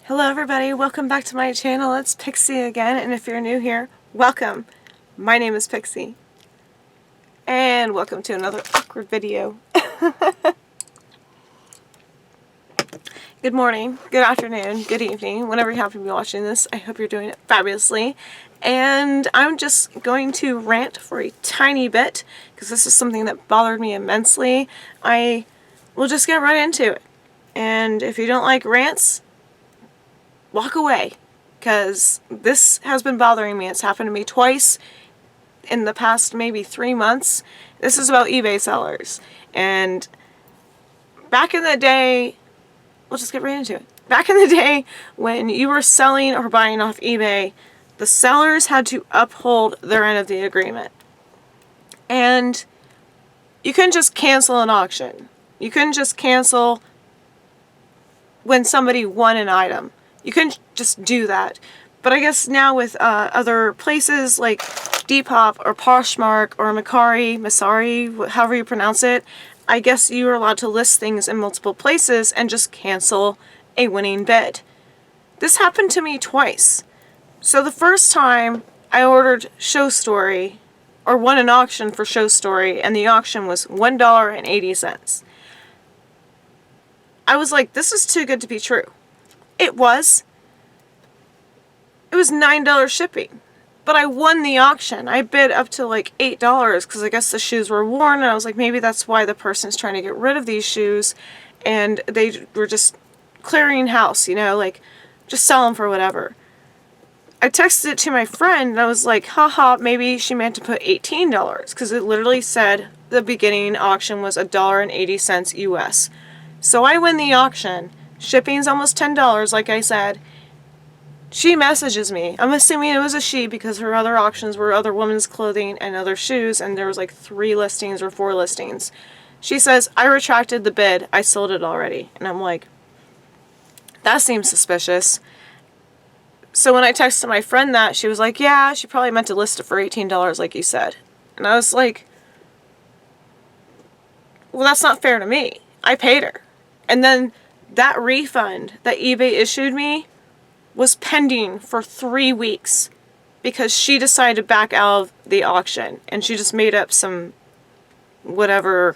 Hello everybody, welcome back to my channel. It's Pixie again, and if you're new here, welcome. My name is Pixie. And welcome to another awkward video. Good morning, good afternoon, good evening, whenever you happen to be watching this. I hope you're doing it fabulously. And I'm just going to rant for a tiny bit, because this is something that bothered me immensely. I will just get right into it. And if you don't like rants, walk away, because this has been bothering me. It's happened to me twice in the past maybe 3 months. This is about eBay sellers. And back in the day, we'll just get right into it. Back in the day, when you were selling or buying off eBay, the sellers had to uphold their end of the agreement. And you couldn't just cancel an auction. You couldn't just cancel when somebody won an item. You couldn't just do that. But I guess now with other places like Depop or Poshmark or Masari, however you pronounce it, I guess you are allowed to list things in multiple places and just cancel a winning bid. This happened to me twice. So the first time I ordered Show Story, or won an auction for Show Story, and the auction was $1.80. I was like, this is too good to be true. It was $9 shipping, but I won the auction. I bid up to like $8 because I guess the shoes were worn, and I was like, maybe that's why the person's trying to get rid of these shoes, and they were just clearing house, you know, like just sell them for whatever. I texted it to my friend, and I was like, haha, maybe she meant to put $18 because it literally said the beginning auction was $1.80 US. So I win the auction. Shipping's almost $10, like I said. She messages me. I'm assuming it was a she because her other auctions were other women's clothing and other shoes, and there was like 3 listings or 4 listings. She says, I retracted the bid. I sold it already. And I'm like, that seems suspicious. So when I texted my friend that, she was like, yeah, she probably meant to list it for $18 like you said. And I was like, well, that's not fair to me. I paid her. And then that refund that eBay issued me was pending for 3 weeks because she decided to back out of the auction, and she just made up some whatever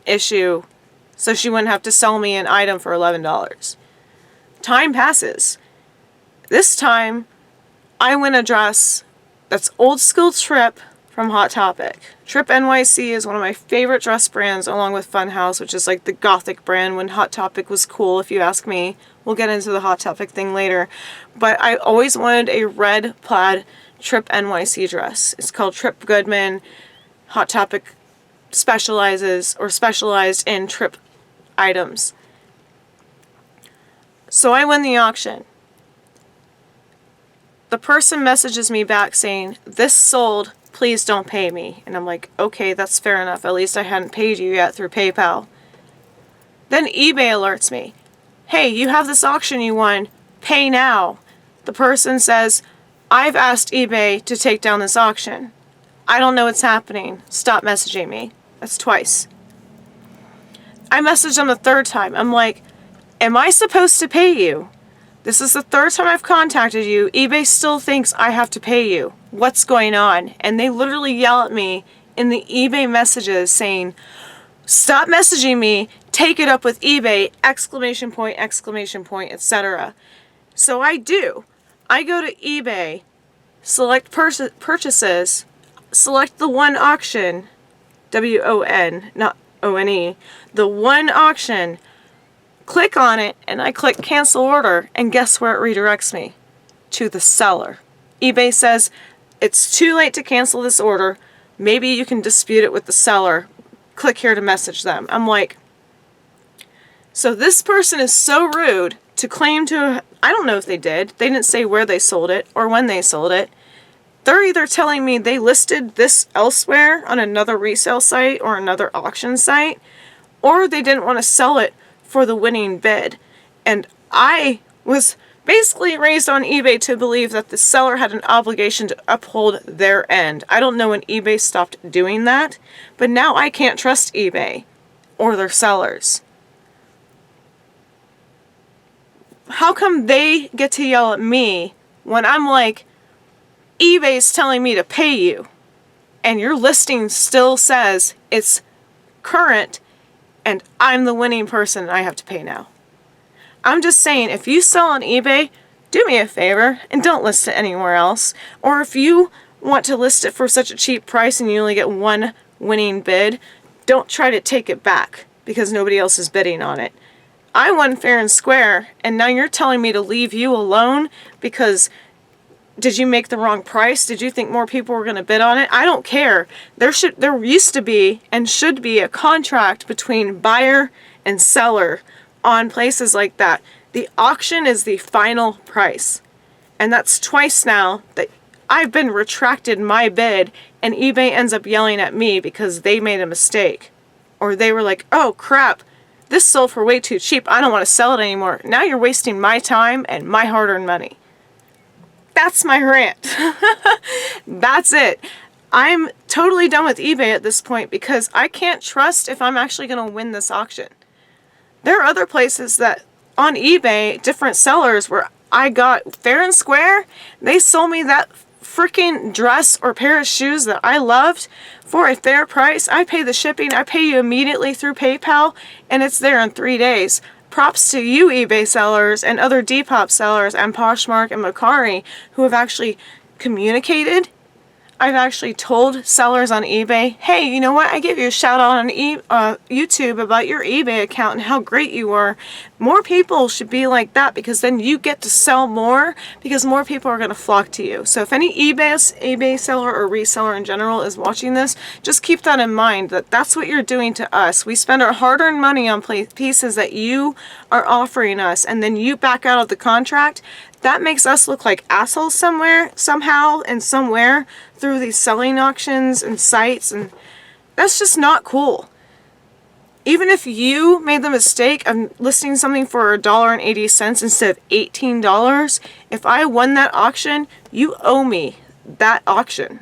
issue so she wouldn't have to sell me an item for $11. Time passes. This time I win a dress that's old school Trip from Hot Topic. Trip NYC is one of my favorite dress brands, along with Funhouse, which is like the gothic brand when Hot Topic was cool, if you ask me. We'll get into the Hot Topic thing later. But I always wanted a red plaid Trip NYC dress. It's called Trip Goodman. Hot Topic specialized in Trip items. So I win the auction. The person messages me back saying, this sold, please don't pay me. And I'm like, okay, that's fair enough. At least I hadn't paid you yet through PayPal. Then eBay alerts me. Hey, you have this auction you won. Pay now. The person says, I've asked eBay to take down this auction. I don't know what's happening. Stop messaging me. That's twice. I messaged them the 3rd time. I'm like, am I supposed to pay you? This is the 3rd time I've contacted you. eBay still thinks I have to pay you. What's going on? And they literally yell at me in the eBay messages saying, stop messaging me, take it up with eBay, exclamation point, etc. So I do. I go to eBay, select purchases, select the one auction, W-O-N, not O-N-E, the one auction, click on it, and I click cancel order, and guess where it redirects me? To the seller. eBay says, it's too late to cancel this order. Maybe you can dispute it with the seller. Click here to message them. I'm like, so this person is so rude to claim to, I don't know if they did. They didn't say where they sold it or when they sold it. They're either telling me they listed this elsewhere on another resale site or another auction site, or they didn't want to sell it for the winning bid. And I was basically raised on eBay to believe that the seller had an obligation to uphold their end. I don't know when eBay stopped doing that, but now I can't trust eBay or their sellers. how come they get to yell at me when I'm like, eBay's telling me to pay you, and your listing still says it's current, and I'm the winning person and I have to pay now? I'm just saying, if you sell on eBay, do me a favor and don't list it anywhere else. Or if you want to list it for such a cheap price and you only get one winning bid, don't try to take it back because nobody else is bidding on it. I won fair and square, and now you're telling me to leave you alone because did you make the wrong price? Did you think more people were going to bid on it? I don't care. There used to be and should be a contract between buyer and seller on places like that. The auction is the final price. And that's twice now that I've been retracted my bid and eBay ends up yelling at me because they made a mistake. Or they were like, oh crap, this sold for way too cheap. I don't want to sell it anymore. Now you're wasting my time and my hard-earned money. That's my rant. That's it. I'm totally done with eBay at this point because I can't trust if I'm actually going to win this auction. There are other places that on eBay, different sellers where I got fair and square. They sold me that freaking dress or pair of shoes that I loved for a fair price. I pay the shipping. I pay you immediately through PayPal and it's there in 3 days. Props to you eBay sellers and other Depop sellers and Poshmark and Mercari who have actually communicated. I've actually told sellers on eBay, hey, you know what? I gave you a shout out on YouTube about your eBay account and how great you were. More people should be like that because then you get to sell more because more people are going to flock to you. So if any eBay seller or reseller in general is watching this, just keep that in mind that that's what you're doing to us. We spend our hard-earned money on pieces that you are offering us and then you back out of the contract. That makes us look like assholes somehow and somewhere through these selling auctions and sites, and that's just not cool. Even if you made the mistake of listing something for $1.80 instead of $18, if I won that auction, you owe me that auction.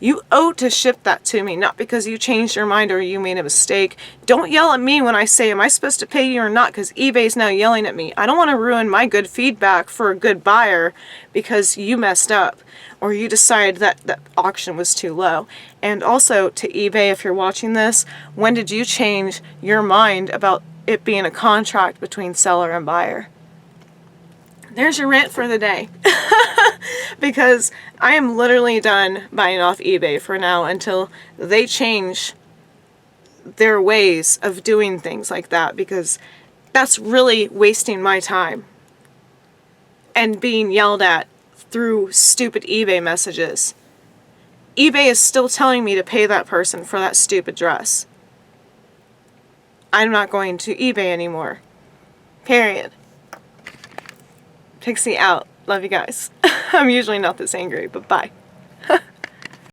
You owe to ship that to me, not because you changed your mind or you made a mistake. Don't yell at me when I say, am I supposed to pay you or not? Because eBay's now yelling at me. I don't want to ruin my good feedback for a good buyer because you messed up or you decided that the auction was too low. And also to eBay, if you're watching this, when did you change your mind about it being a contract between seller and buyer? There's your rant for the day. Because I am literally done buying off eBay for now until they change their ways of doing things like that, because that's really wasting my time and being yelled at through stupid eBay messages. eBay is still telling me to pay that person for that stupid dress. I'm not going to eBay anymore. Period. Pixi out. Love you guys. I'm usually not this angry, but bye.